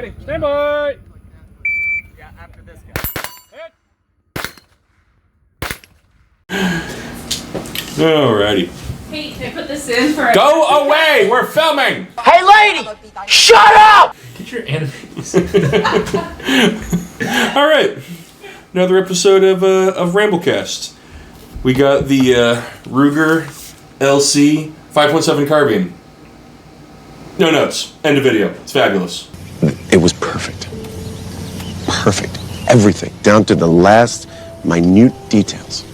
Ready? Stand by! Yeah, after this guy. Alrighty. Hey, can I put this in for... Go away! We're filming! Hey, lady! Shut up! Get your enemies. Alright. Another episode of Ramblecast. We got the Ruger LC 5.7 Carbine. No notes. End of video. It's fabulous. It was perfect. Perfect. Everything, down to the last minute details.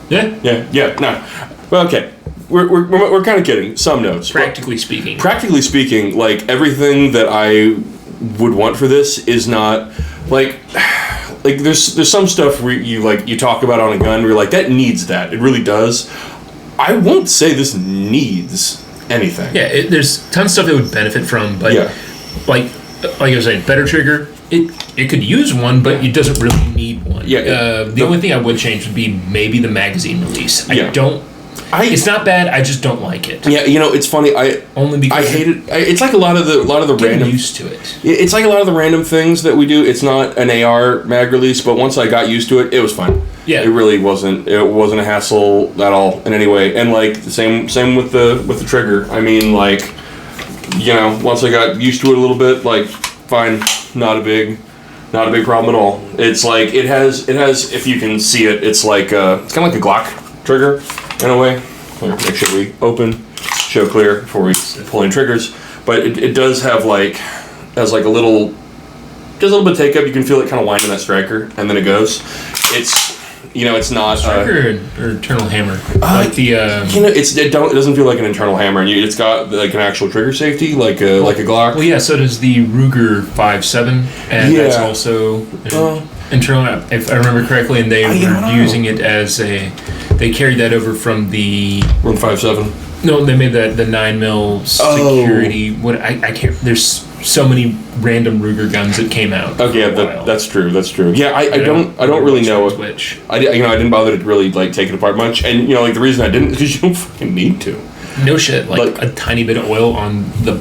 Yeah? Yeah, no. Well, okay. We're kind of kidding. Some notes. Practically speaking. Practically speaking, like, everything that I would want for this is not, like there's some stuff where you talk about on a gun where you're like, that needs that. It really does. I won't say this needs anything. Yeah, there's tons of stuff that would benefit from, but Yeah. like I was saying, better trigger. It could use one, but it doesn't really need one. Yeah, the only thing I would change would be maybe the magazine release. Yeah. It's not bad. I just don't like it. Yeah, it's funny. Only because I hate it. It's like a lot of the getting random. used to it. It's like a lot of the random things that we do. It's not an AR mag release, but once I got used to it, it was fun. Yeah, it really wasn't. It wasn't a hassle at all in any way. And like the same with the trigger. I mean, like, once I got used to it a little bit, like, fine, not a big problem at all. It's like it has. If you can see it, it's like it's kind of like a Glock trigger in a way. Make sure we open, show clear before we pull in triggers. But it does have a little bit of take up. You can feel it kind of wind in that striker, and then it goes. It's not striker or internal hammer. Like the it doesn't feel like an internal hammer. It's got like an actual trigger safety, like a Glock. Well, yeah. So does the Ruger 5.7, and that's also internal. If I remember correctly, and they were using it as they carried that over from the 157. No, they made the 9mm security. What I can't. There's so many random Ruger guns that came out. Okay, yeah, that's true. Yeah, I don't really know which. I didn't bother to really like take it apart much, and the reason I didn't is because you don't fucking need to. No shit, like a tiny bit of oil on the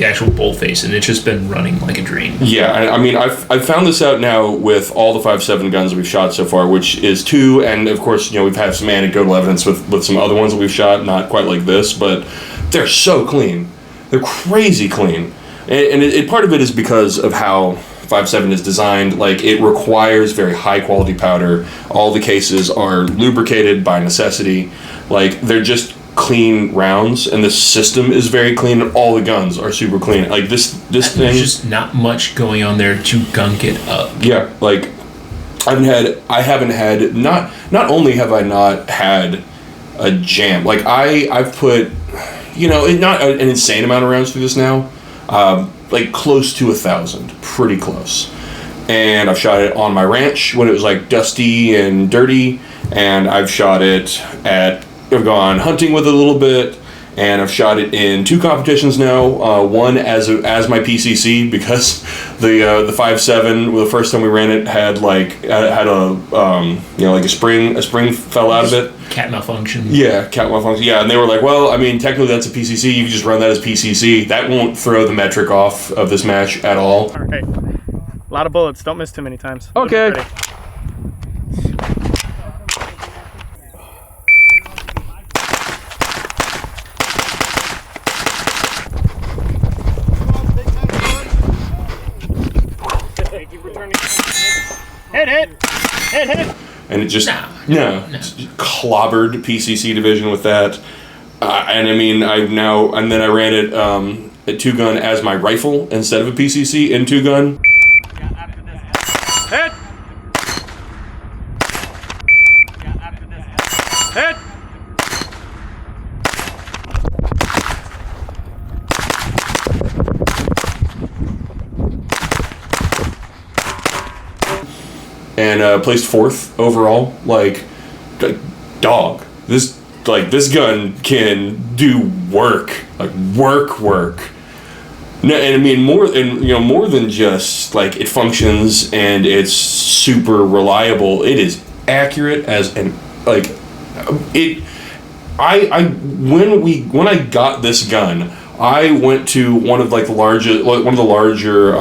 actual bolt face, and it's just been running like a dream. Yeah, I mean, I've found this out now with all the 5.7 guns that we've shot so far, which is 2, and of course, we've had some anecdotal evidence with some other ones that we've shot, not quite like this, but they're so clean. They're crazy clean. And part of it is because of how 5.7 is designed. Like, it requires very high quality powder. All the cases are lubricated by necessity. Like, they're just clean rounds, and the system is very clean, and all the guns are super clean. Like, this thing... There's just not much going on there to gunk it up. Yeah, like, I haven't had... Not only have I not had a jam, like, I've put, not an insane amount of rounds through this now, like close to 1,000, pretty close. And I've shot it on my ranch when it was like dusty and dirty, and I've shot it I've gone hunting with it a little bit, and I've shot it in 2 competitions now. One as my PCC, because the 5.7, the first time we ran it had a spring fell out of it. Cat malfunction. Yeah, cat malfunction. Yeah, and they were like, well, I mean, technically that's a PCC. You can just run that as PCC. That won't throw the metric off of this match at all. All right. A lot of bullets. Don't miss too many times. Okay. Hit. And it just No. clobbered PCC division with that. And I mean, then I ran it at 2-gun as my rifle instead of a PCC in 2-gun. Hit. Hit. And placed 4th overall. Like, dog. This gun can do work. Like, work. No, and I mean more than just like it functions and it's super reliable. It is accurate as when I got this gun, I went to one of the larger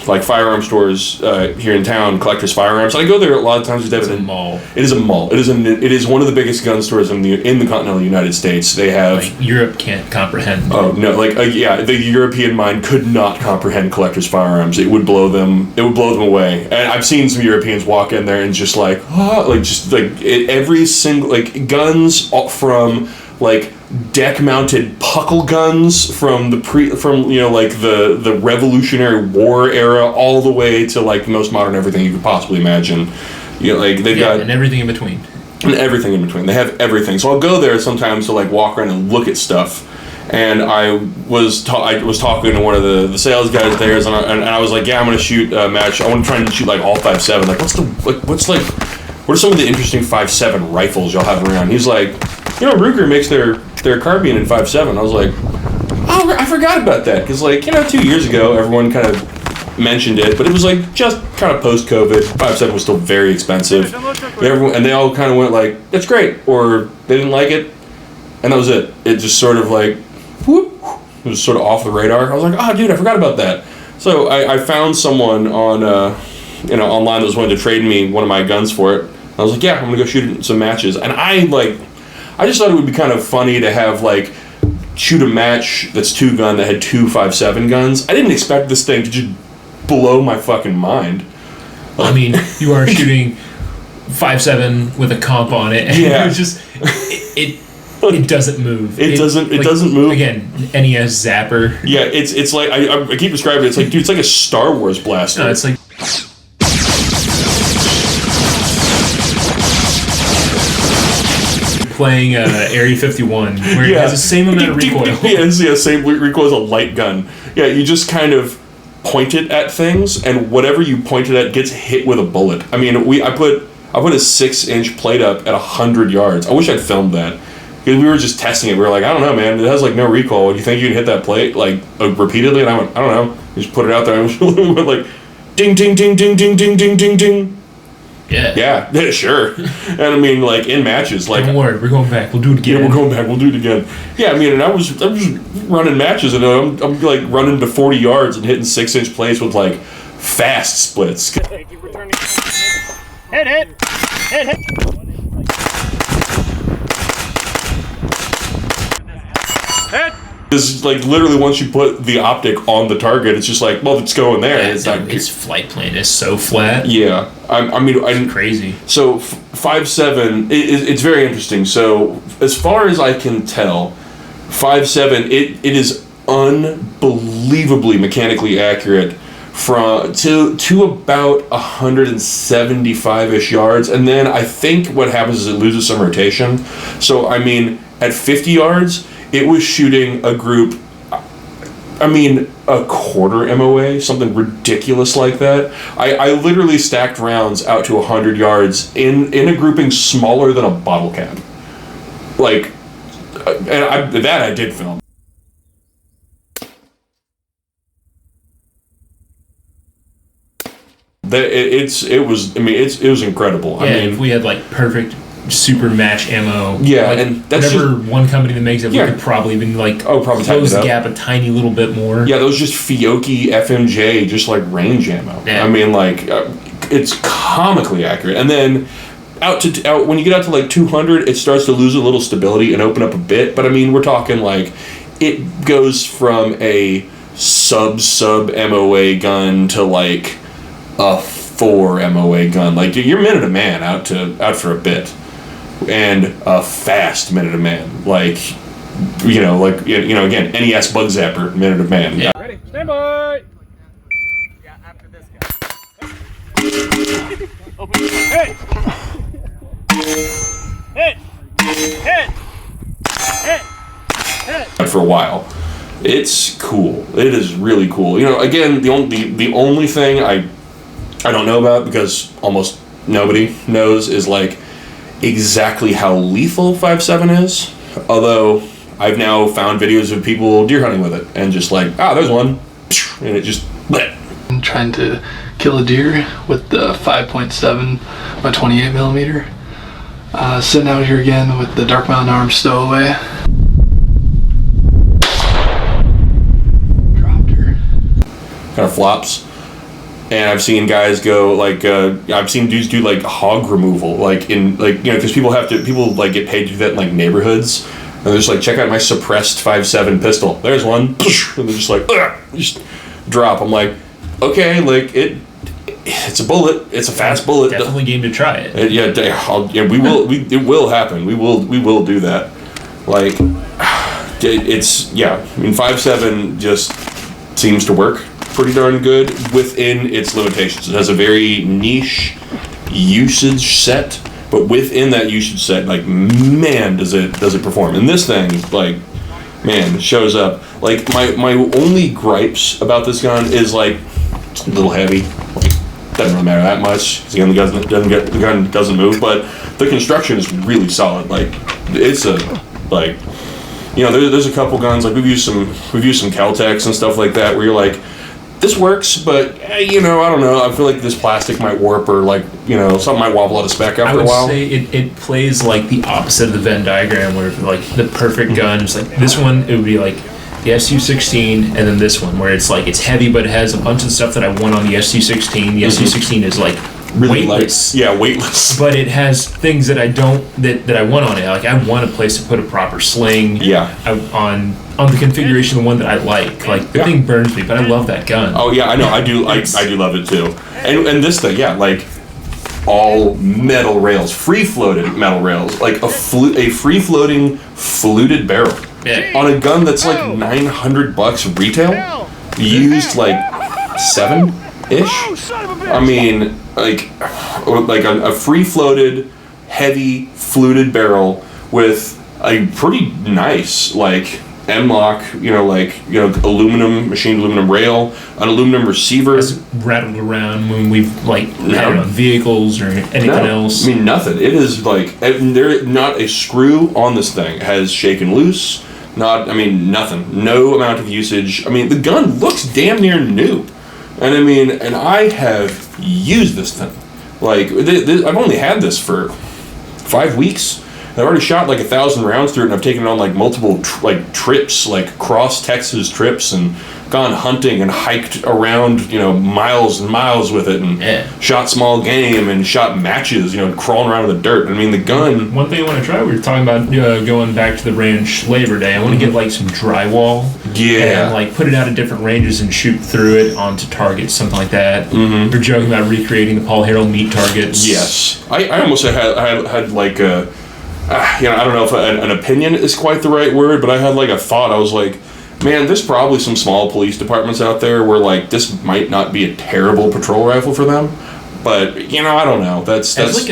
like firearm stores here in town, Collector's Firearms. I go there a lot of times. It's a mall. It is a mall. It is one of the biggest gun stores in the continental United States. They have Europe can't comprehend. Oh no! The European mind could not comprehend Collector's Firearms. It would blow them. It would blow them away. And I've seen some Europeans walk in there and just every single guns from deck-mounted puckle guns from the Revolutionary War era all the way to the most modern everything you could possibly imagine. They've got and everything in between. And everything in between. They have everything. So I'll go there sometimes to walk around and look at stuff. And I was talking to one of the sales guys there, and I was like, yeah, I'm gonna shoot a match. I want to try and shoot all 5.7. What are some of the interesting 5.7 rifles y'all have around? He's like, Ruger makes their carbine in 5.7. I was like, oh, I forgot about that, because 2 years ago everyone kind of mentioned it, but it was just kind of post-COVID. 5.7 was still very expensive. And they all kind of went that's great, or they didn't like it, and that was it. It just sort of whoop, it was sort of off the radar. I was like, oh dude, I forgot about that. So I found someone on online that was willing to trade me one of my guns for it. I was like, yeah, I'm gonna go shoot some matches. And I just thought it would be kind of funny to have shoot a match that's 2-gun that had 2 5.7 guns. I didn't expect this thing to just blow my fucking mind. I mean, you are shooting 5.7 with a comp on it, and yeah. It was just it doesn't move. It doesn't move. Again, NES zapper. Yeah, it's I keep describing it. It's dude, it's like a Star Wars blaster. No, it's like. Playing Area 51, where it has the same amount of recoil. Yeah, same recoil as a light gun. Yeah, you just kind of point it at things, and whatever you point it at gets hit with a bullet. I mean, I put a 6-inch plate up at 100 yards. I wish I'd filmed that, because we were just testing it. We were like, I don't know, man. It has no recoil. Do you think you can hit that plate repeatedly? And I went, I don't know. We just put it out there, and we went ding, ding, ding, ding, ding, ding, ding, ding, ding. Yeah, sure. And I mean, in matches, don't worry, we're going back. We'll do it again. Yeah, we're going back. We'll do it again. Yeah, I mean, and I was running matches, and I'm running to 40 yards and hitting 6-inch plates with fast splits. Hit. Because literally once you put the optic on the target, it's just well, it's going there. Yeah, its flight plane is so flat. Yeah, It's crazy. So 5.7, it's very interesting. So as far as I can tell, 5.7 it is unbelievably mechanically accurate to about 175-ish yards, and then I think what happens is it loses some rotation. So I mean, at 50 yards. It was shooting a group, a quarter MOA, something ridiculous like that. I literally stacked rounds out to 100 yards in a grouping smaller than a bottle cap. I did film. It was incredible. Yeah, if we had perfect super match ammo. Yeah, and that's whatever one company that makes it, we could probably even probably close the gap a tiny little bit more. Yeah, those just Fiocchi FMJ, just range ammo. Yeah. I mean, it's comically accurate. And then when you get out to 200, it starts to lose a little stability and open up a bit. But I mean, we're talking it goes from a sub MOA gun to a 4 MOA gun. You're minute a man out for a bit. And a fast minute a man, again, NES bug zapper minute a man. Yeah. Ready, stand by. Yeah, after this guy. Open. Hit. For a while, it's cool. It is really cool. Again, the only thing I don't know about, because almost nobody knows, is exactly how lethal 5.7 is. Although I've now found videos of people deer hunting with it and just there's one, and it just bleh. I'm trying to kill a deer with the 5.7 by 28 millimeter. Sitting out here again with the Dark Mountain Arms stowaway. kind of flops. And I've seen guys go like I've seen dudes do like hog removal, like in like because people like get paid to do that in like neighborhoods, and they're just like, check out my suppressed 5.7 pistol. There's one, and they're just like just drop. I'm like, okay, like it's a bullet, it's a fast bullet. Definitely game to try it. It will happen. We will do that. Like it's I mean 5.7 just seems to work pretty darn good within its limitations. It has a very niche usage set, but within that usage set, like, man, does it perform. And this thing, like, man, shows up. Like, my only gripes about this gun is, like, it's a little heavy. Like, doesn't really matter that much, because the gun doesn't move, but the construction is really solid. Like, it's a, like, there's a couple guns, like, we've used some Kel-Tecs and stuff like that, where you're like, this works, but I don't know. I feel like this plastic might warp, or like something might wobble out of spec after a while. I would say it plays like the opposite of the Venn diagram, where like the perfect gun is like this one. It would be like the SU-16, and then this one where it's like it's heavy, but it has a bunch of stuff that I want on the SU-16. The SU-16 is like really weightless. Weightless. But it has things that I don't that I want on it. Like I want a place to put a proper sling. Yeah. On the configuration, the one that I like. Like the thing burns me, but I love that gun. Oh yeah, I know. I do love it too. And this thing, like all metal rails, free floated metal rails, like a free floating fluted barrel on a gun that's like $900 retail, used like 7-ish. I mean, like a free floated, heavy fluted barrel with a pretty nice like M-lock, machined aluminum rail, an aluminum receiver. It's rattled around when we've had it on vehicles or anything else. I mean, nothing. It is like not a screw on this thing has shaken loose. Nothing. No amount of usage. I mean, the gun looks damn near new, and I have used this thing. Like I've only had this for 5 weeks. I've already shot like 1,000 rounds through it, and I've taken it on like multiple trips, like cross Texas trips, and gone hunting and hiked around, miles and miles with it, and shot small game and shot matches, crawling around in the dirt. I mean, the gun. One thing I want to try, we were talking about going back to the range Labor Day. I want to get like some drywall, and like put it out at different ranges and shoot through it onto targets, something like that. Mm-hmm. We're joking about recreating the Paul Harrell meat targets. Yes, I almost had like a. I don't know if an opinion is quite the right word, but I had like a thought. I was like, man, there's probably some small police departments out there where like this might not be a terrible patrol rifle for them, but I don't know. That's like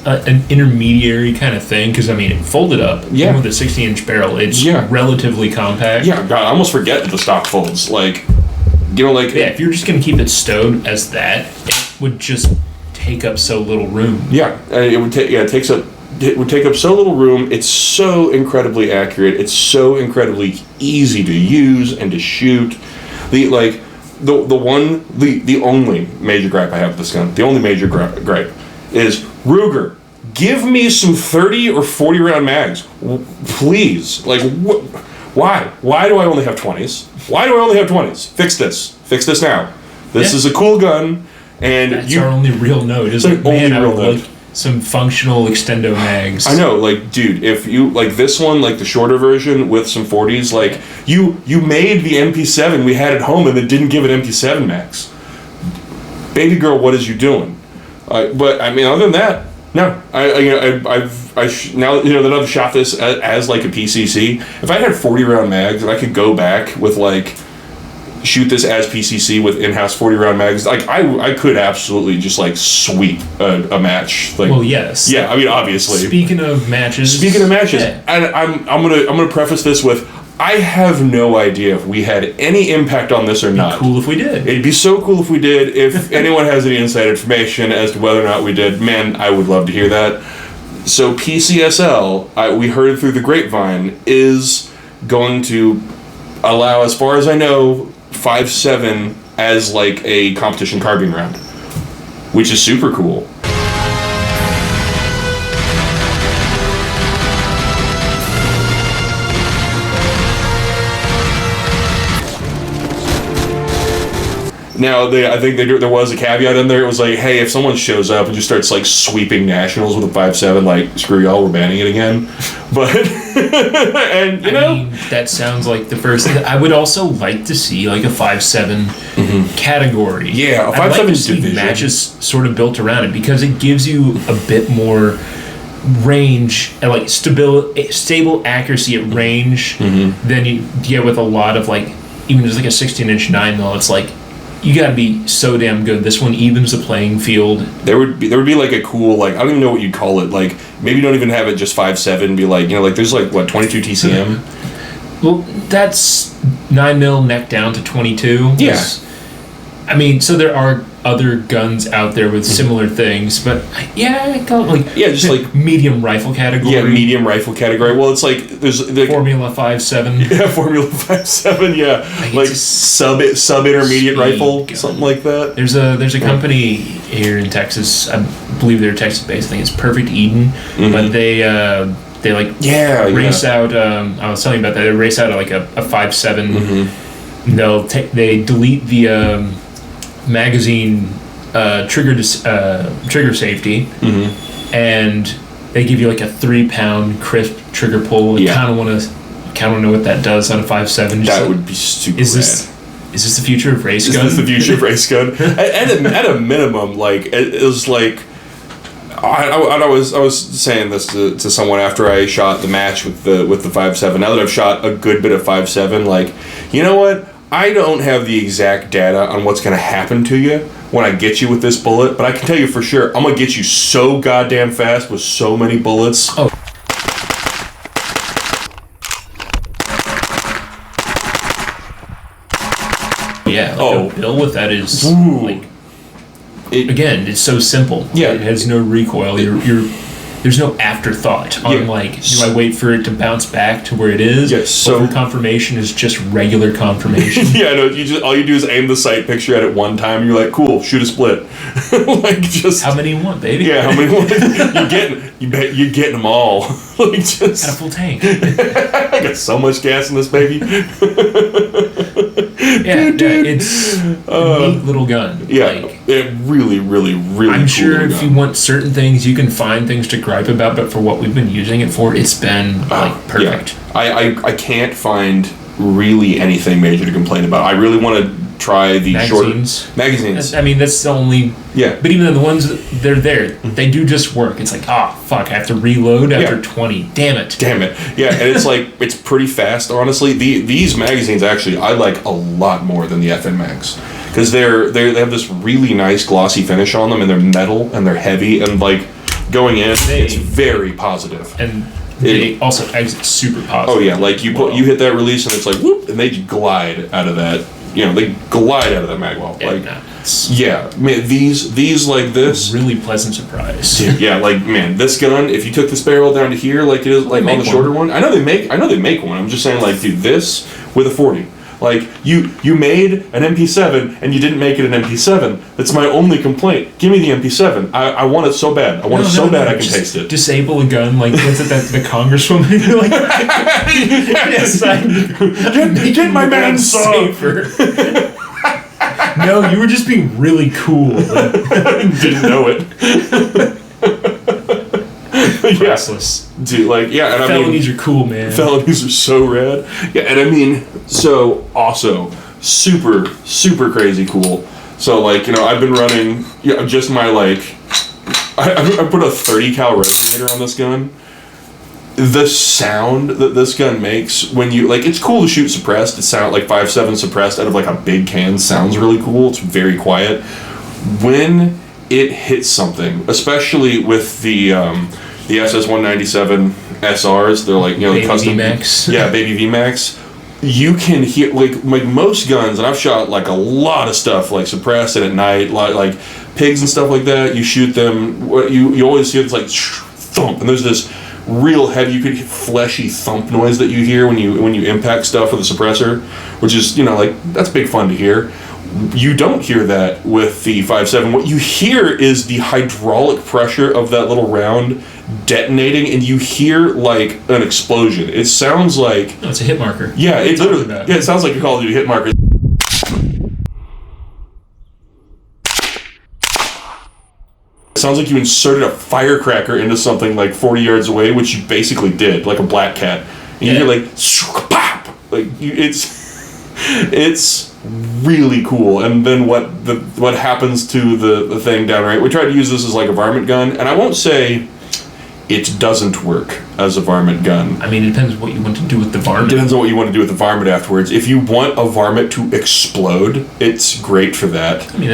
an intermediary kind of thing, because it folded up. Yeah. Even with a 60-inch barrel, it's relatively compact. Yeah, God, I almost forget the stock folds. If you're just gonna keep it stowed as that, it would just take up so little room. Yeah, it would take. Yeah, it would take up so little room. It's so incredibly accurate. It's so incredibly easy to use and to shoot. The only major gripe I have with this gun, the only major gripe is Ruger. Give me some 30 or 40 round mags, please. Like, why? Why do I only have 20s? Why do I only have 20s? Fix this now. This is a cool gun, and that's our only real note. Is like, man, I would like some functional extendo mags. I know, like, dude, if you like this one, like the shorter version with some 40s, like you made the MP7 we had at home and then didn't give it MP7 mags. Baby girl, what is you doing? But other than that, no. Now that I've shot this as like a PCC, if I had 40 round mags, if I could go back with like shoot this as PCC with in-house 40 round mags, like I could absolutely just like sweep a match. Like, well, yes. Yeah, obviously. Speaking of matches, and I'm gonna preface this with, I have no idea if we had any impact on this or not. It'd be cool if we did. It'd be so cool if we did. If anyone has any inside information as to whether or not we did, man, I would love to hear that. So PCSL, we heard through the grapevine, is going to allow, as far as I know, 5.7 as like a competition carbine round, which is super cool. Now, I think there was a caveat in there. It was like, hey, if someone shows up and just starts like sweeping nationals with a 5.7, like screw y'all, we're banning it again. But and I mean, that sounds like the first thing. I would also like to see like a 5.7 category. Yeah, a 5.7 I'd like to see division. matches sort of built around it because it gives you a bit more range and like stable accuracy at range than you get with a lot of like even just like a 16-inch 9mm. It's like you got to be so damn good. This one evens the playing field. There would be like a cool, like, I don't even know what you'd call it. Like, maybe don't even have it just 5.7. Be like, like there's like what 22 TCM. Well, that's 9mm neck down to 22. Yeah. I mean, so there are other guns out there with similar things, but I call it like just like medium rifle category. Yeah, medium rifle category. Well, it's like there's the Formula 5.7. Yeah, Formula 5.7. Yeah, like sub intermediate rifle, gun. Something like that. There's a company here in Texas. I believe they're Texas based. I think it's Perfect Eden, but they like race out. I was telling you about that. They race out like a 5.7. They delete the magazine trigger safety, and they give you like a 3-pound crisp trigger pull. I kind of want to know what that does on a 5.7. That would be super. Is this the future of race gun? Is this the future of race gun? at a minimum, like it was like. I was saying this to someone after I shot the match with the 5.7. Now that I've shot a good bit of 5.7, like, you know what? I don't have the exact data on what's going to happen to you when I get you with this bullet, but I can tell you for sure, I'm going to get you so goddamn fast with so many bullets. Oh. Yeah, like a bill with that is like... Again, it's so simple. Yeah. It has no recoil. There's no afterthought on like, do I wait for it to bounce back to where it is? Yes. So confirmation is just regular confirmation. Yeah, no. All you do is aim the sight picture at it one time. And you're like, cool, shoot a split. Like just how many you want, baby? Yeah, how many you want? You're getting them all. Like just got a full tank. I got so much gas in this baby. It's a neat little gun. Yeah, like, it really. I'm sure if you want certain things, you can find things to gripe about, but for what we've been using it for, it's been like perfect. Yeah. I can't find really anything major to complain about. I really want to try the magazines. I mean, that's the only. Yeah. But even the ones they're there, they do just work. It's like, fuck, I have to reload after 20. Damn it. Yeah, and it's like it's pretty fast. Honestly, these magazines actually I like a lot more than the FN Mags because they have this really nice glossy finish on them, and they're metal and they're heavy and like going in, it's very positive. And they also exit super positive. Oh yeah, like you hit that release and it's like whoop, and they glide out of that. They glide out of that mag well. Man, these like this really pleasant surprise. Yeah, like man, this gun. If you took this barrel down to here, like it is, like on the shorter one. I know they make one. I'm just saying, like, dude, this with a 40. Like you made an MP7 and you didn't make it an MP7. That's my only complaint. Give me the MP7. I want it so bad. I want it so bad I can taste it. Disable a gun like what's it that the congresswoman like? Yes, get my man safer. No, you were just being really cool. Didn't know it. Priceless. Dude, like, yeah, and felonies are cool, man. Felonies are so rad. Yeah, and I mean, so also super, super crazy cool. So, like, I've been running, just my, like, I put a 30 cal resonator on this gun. The sound that this gun makes when you, like, it's cool to shoot suppressed. It sounds like 5.7 suppressed out of, like, a big can sounds really cool. It's very quiet. When it hits something, especially with the SS197 SRs, they're like, baby custom VMAX. Yeah, baby VMAX. You can hear like most guns, and I've shot like a lot of stuff like suppressed and at night, like pigs and stuff like that. You shoot them, you always hear this like thump, and there's this real heavy, you could hear fleshy thump noise that you hear when you impact stuff with a suppressor, which is like that's big fun to hear. You don't hear that with the 5.7. What you hear is the hydraulic pressure of that little round detonating, and you hear like an explosion. It sounds like it's a hit marker. Yeah, it literally. Yeah, it sounds like a Call of Duty hit marker. sounds like you inserted a firecracker into something like 40 yards away, which you basically did, like a black cat. And you hear like, pop! Like, it's really cool. And then what happens to the thing downright, we tried to use this as like a varmint gun, and I won't say it doesn't work as a varmint gun. I mean, it depends what you want to do with the varmint. It depends on what you want to do with the varmint afterwards. If you want a varmint to explode, it's great for that. I mean,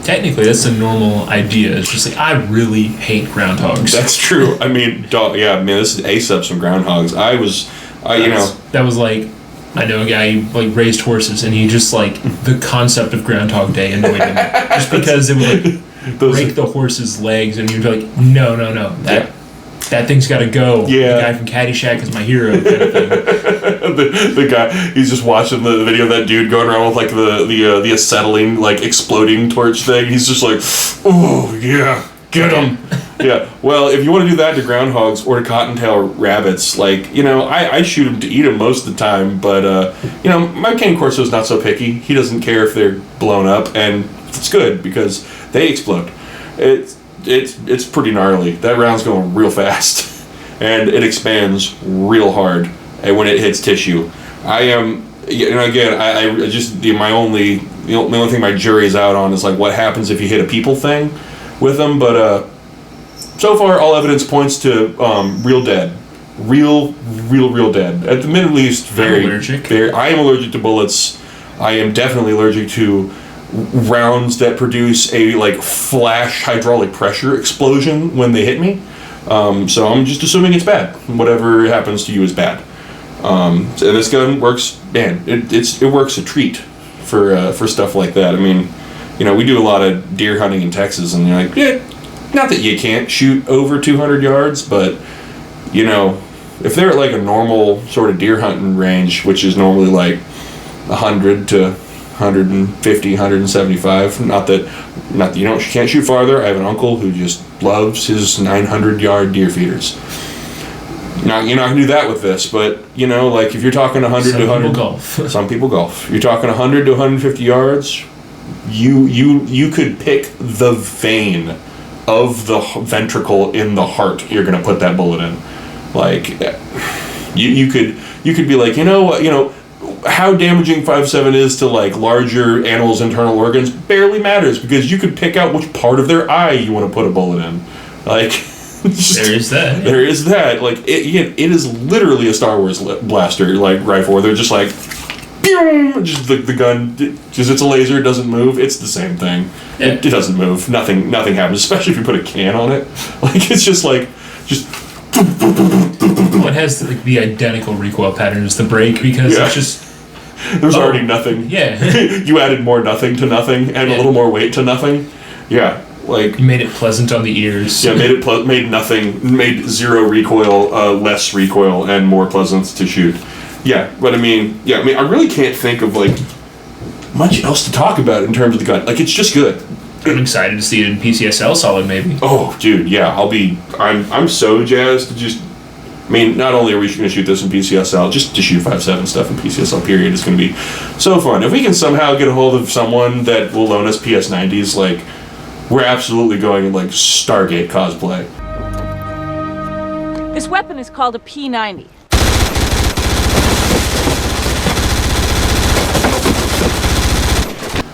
technically that's a normal idea. It's just like, I really hate groundhogs. That's true. I mean, this is ace-ups from groundhogs. That was like, I know a guy who like raised horses, and he just like, the concept of Groundhog Day annoyed him. Just because it would like break the horse's legs, and you'd be like, no, that thing's got to go. Yeah. The guy from Caddyshack is my hero. Kind of thing. the guy, he's just watching the video of that dude going around with like the acetylene like exploding torch thing. He's just like, oh yeah, get him. Yeah. Well, if you want to do that to groundhogs or to cottontail rabbits, like, I shoot them to eat them most of the time, but my cane corso's not so picky. He doesn't care if they're blown up, and it's good because they explode. It's pretty gnarly. That round's going real fast, and it expands real hard. And when it hits tissue, the only thing my jury's out on is like what happens if you hit a people thing with them. But so far, all evidence points to real dead, real dead. At the minute, least, very allergic. I am allergic to bullets. I am definitely allergic to rounds that produce a like flash hydraulic pressure explosion when they hit me. So I'm just assuming it's bad. Whatever happens to you is bad. And this gun works, man. It works a treat for stuff like that. I mean, we do a lot of deer hunting in Texas, and you're like, yeah, not that you can't shoot over 200 yards, but if they're at like a normal sort of deer hunting range, which is normally like 100 to 150, 175. Not that you can't shoot farther. I have an uncle who just loves his 900-yard deer feeders. Now, you're not going to do that with this, but, like if you're talking 100 to 100... Some people golf. You're talking 100 to 150 yards, you could pick the vein of the ventricle in the heart you're going to put that bullet in. Like, you could be like, how damaging 5.7 is to like larger animals' internal organs barely matters, because you could pick out which part of their eye you want to put a bullet in. Like, there is that. There is that. Like, it is literally a Star Wars blaster like rifle where they're just like, pew! Just the gun, just it's a laser, it doesn't move. It's the same thing. Yeah. It doesn't move. Nothing happens. Especially if you put a can on it. Like, it's just like Well, it has the identical recoil pattern as the brake, because it's just... There's already nothing. Yeah. You added more nothing to nothing and a little more weight to nothing. Yeah. Like, you made it pleasant on the ears. Yeah, made zero recoil, less recoil, and more pleasant to shoot. Yeah, but I really can't think of like much else to talk about in terms of the gun. Like, it's just good. I'm excited to see it in PCSL solid, maybe. Oh, dude, yeah, I'm so jazzed to just. Not only are we going to shoot this in PCSL, just to shoot 5.7 stuff in PCSL period is going to be so fun. If we can somehow get a hold of someone that will loan us PS90s, like, we're absolutely going in, like, Stargate cosplay. This weapon is called a P90.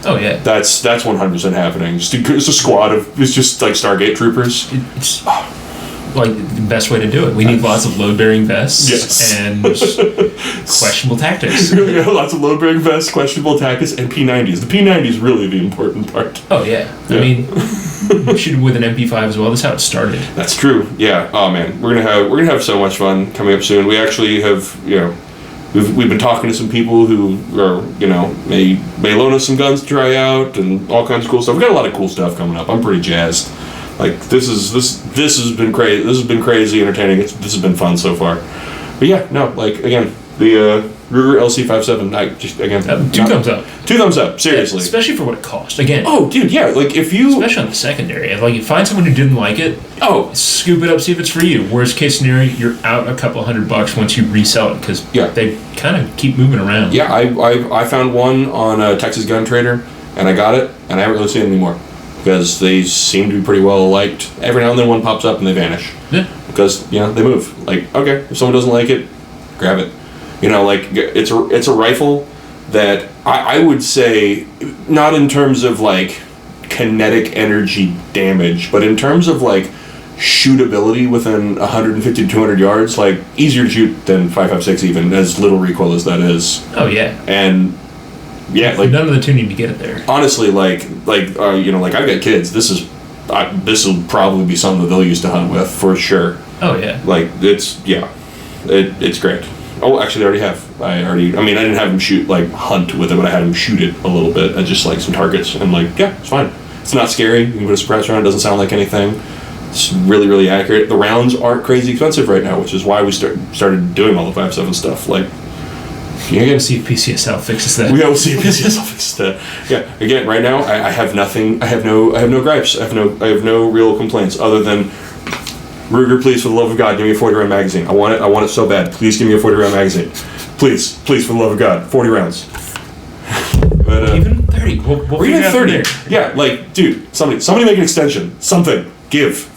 Oh, yeah. That's 100% happening. It's a squad of, it's just, like, Stargate troopers. It's... like the best way to do it. We need lots of load-bearing vests and questionable tactics. Yeah, lots of load-bearing vests, questionable tactics, and P90s. The P90 is really the important part. Oh yeah. I mean, shoot with an MP5 as well. That's how it started. That's true. Yeah. Oh man, we're gonna have so much fun coming up soon. We actually have we've been talking to some people who are may loan us some guns to try out and all kinds of cool stuff. We got a lot of cool stuff coming up. I'm pretty jazzed. Like, this has been crazy. This has been crazy entertaining. This has been fun so far. But yeah, no, like, again, the Ruger LC57. Two thumbs up. 2 thumbs up. Seriously, yeah, especially for what it cost. Again. Oh, dude, yeah. Like, especially on the secondary, if you find someone who didn't like it. Oh, scoop it up. See if it's for you. Worst case scenario, you're out a couple $100 once you resell it, because they kind of keep moving around. Yeah, I found one on Texas Gun Trader, and I got it, and I haven't really seen it anymore. because they seem to be pretty well liked. Every now and then one pops up and they vanish. Yeah. Because, they move. Like, okay, if someone doesn't like it, grab it. Like, it's a rifle that I would say, not in terms of, like, kinetic energy damage, but in terms of, like, shootability within 150 to 200 yards, like, easier to shoot than 5.56 even, as little recoil as that is. Oh, yeah. And, yeah, like... None of the two need to get it there. Honestly, like I've got kids, this will probably be something that they'll use to hunt with, for sure. Oh, yeah. Like, it's great. Oh, actually, they already have. I didn't have them hunt with it, but I had them shoot it a little bit at just, like, some targets. And, like, yeah, it's fine. It's not scary. You can put a suppressor on it. It doesn't sound like anything. It's really, really accurate. The rounds aren't crazy expensive right now, which is why we started doing all the 5.7 stuff. Like, you gotta see if PCSL fixes that. We gotta see if PCSL fixes that. Yeah. Again, right now, I have nothing. I have no gripes. I have no real complaints other than, Ruger, please, for the love of God, give me a 40 round magazine. I want it so bad. Please give me a 40 round magazine. Please, for the love of God, 40 rounds. But, even 30. We'll even 30. Yeah, like, dude, somebody make an extension. Something. Give.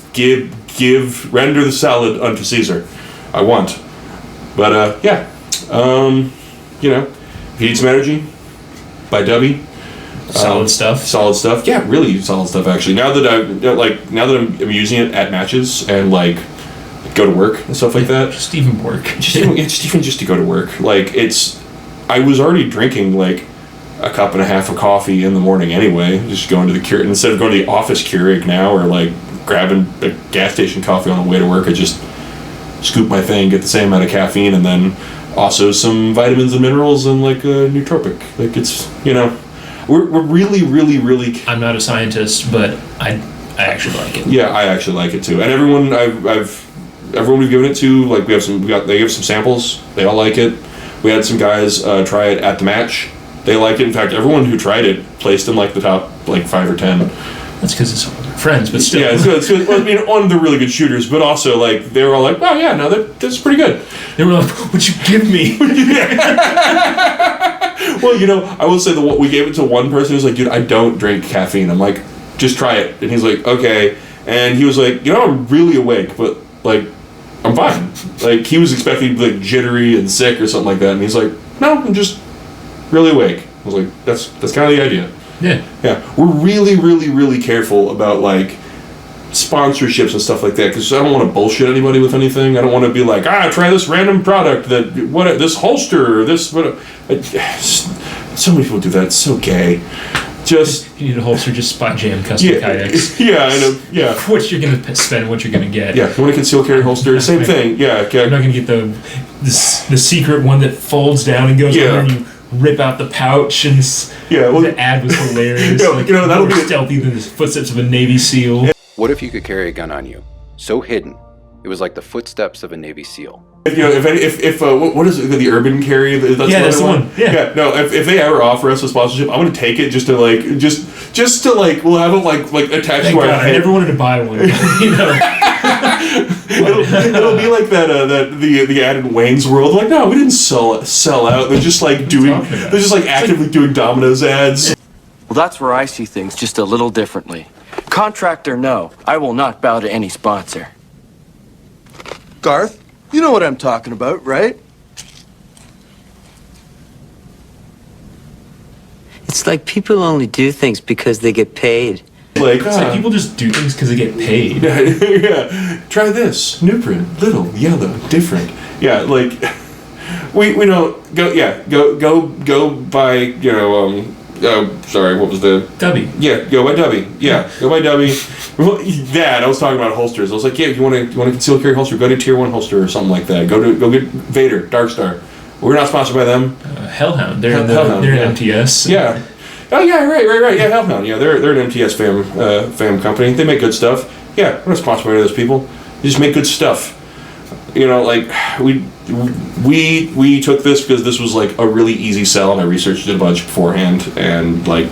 Render the salad unto Caesar. I want. But yeah. If you need some energy, buy Dubby. Solid stuff. Yeah, really solid stuff actually. Now that I'm using it at matches and like go to work and stuff like that. Just even work. Just to go to work. Like I was already drinking like a cup and a half of coffee in the morning anyway. Just going to the Keurig instead of going to the office Keurig now, or like grabbing a gas station coffee on the way to work. I just scoop my thing, get the same amount of caffeine, and then also some vitamins and minerals and like a nootropic. Like it's we're really, really, really. I'm not a scientist, but I actually like it. Yeah, I actually like it too. And everyone everyone we've given it to, like they give some samples. They all like it. We had some guys try it at the match. They like it. In fact, everyone who tried it placed in like the top like 5 or 10. That's because it's friends, but still. Yeah, it's good. Well, I mean, they're really good shooters, but also like they were all like, "Oh yeah, no, that's pretty good." They were like, "What'd you give me?" Well, I will say that we gave it to one person who's like, "Dude, I don't drink caffeine." I'm like, "Just try it," and he's like, "Okay," and he was like, I'm really awake, but like, I'm fine. Like he was expecting to be like jittery and sick or something like that, and he's like, "No, I'm just really awake." I was like, "That's kind of the idea." Yeah. We're really, really, really careful about like sponsorships and stuff like that because I don't want to bullshit anybody with anything. I don't want to be like, try this random product this holster or this what. So many people do that. It's so gay. Just you need a holster, just Spot Jam custom kayaks. Yeah, I know. Yeah. What you're gonna spend, what you're gonna get. Yeah, you want a concealed carry holster? Same thing. Yeah. Okay. You're not gonna get the secret one that folds down and goes over and you rip out the pouch and the ad was hilarious. That'll be stealthy than the footsteps of a Navy SEAL. What if you could carry a gun on you, so hidden it was like the footsteps of a Navy SEAL? If what is it, the urban carry? That's the one. Yeah. No, if they ever offer us a sponsorship, I'm gonna take it just to we'll have it like attached to our head. I never wanted to buy one. It'll be like that the ad in Wayne's World. Like, no, we didn't sell out. They're just like actively doing Domino's ads. Well, that's where I see things just a little differently. Contract or no, I will not bow to any sponsor. Garth, you know what I'm talking about, right? It's like people only do things because they get paid. It's like people just do things because they get paid. Yeah. Try this. New print. Little, yellow, different. Yeah, like we don't go buy, sorry, what was the Dubby. Yeah, go buy Dubby. Yeah, go buy Dubby. Well, I was talking about holsters. I was like, yeah, if you want to conceal carry holster, go to Tier 1 holster or something like that. Go get Vader, Darkstar. We're not sponsored by them. Hellhound. They're an MTS. Yeah. Oh yeah, right. Yeah, Hellhound. Yeah, they're an MTS fam company. They make good stuff. Yeah, we're not sponsored by those people. They just make good stuff. Like we took this because this was like a really easy sell, and I researched it a bunch beforehand, and like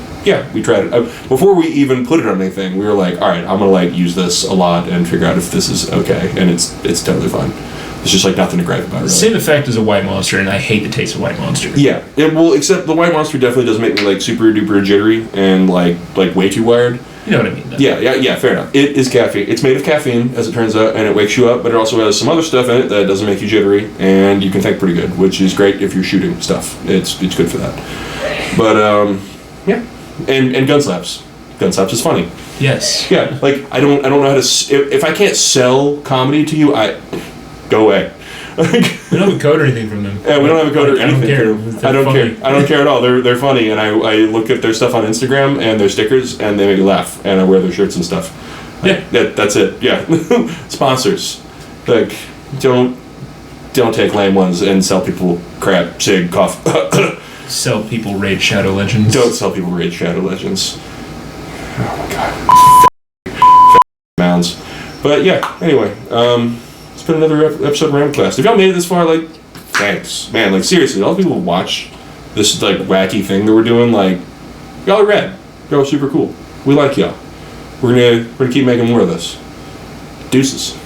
we tried it before we even put it on anything. We were like, all right, I'm gonna like use this a lot and figure out if this is okay, and it's totally fine. It's just like nothing to gripe about. Really. Same effect as a White Monster, and I hate the taste of White Monster. Yeah, except the White Monster definitely does make me like super duper jittery and like way too wired. You know what I mean? Though. Yeah, fair enough. It is caffeine. It's made of caffeine, as it turns out, and it wakes you up, but it also has some other stuff in it that doesn't make you jittery, and you can think pretty good, which is great if you're shooting stuff. It's good for that. But, yeah. And gun slaps. Gun slaps is funny. Yes. Yeah, like, I don't know how to... If I can't sell comedy to you, go away. We don't have a code or anything from them. Yeah, we don't have a code or anything. I don't care. I don't care at all. They're funny, and I look at their stuff on Instagram and their stickers, and they make me laugh, and I wear their shirts and stuff. Yeah, that's it. Yeah, sponsors, like don't take lame ones and sell people crap, cig, cough. Sell people Raid Shadow Legends. Don't sell people Raid Shadow Legends. Oh my god, mounds. But yeah, anyway, it's been another episode of Ramblecast. If y'all made it this far, like, thanks, man. Like, seriously, all the people who watch this like wacky thing that we're doing, like, y'all are rad. Y'all are super cool. We like y'all. We're gonna keep making more of this. Deuces.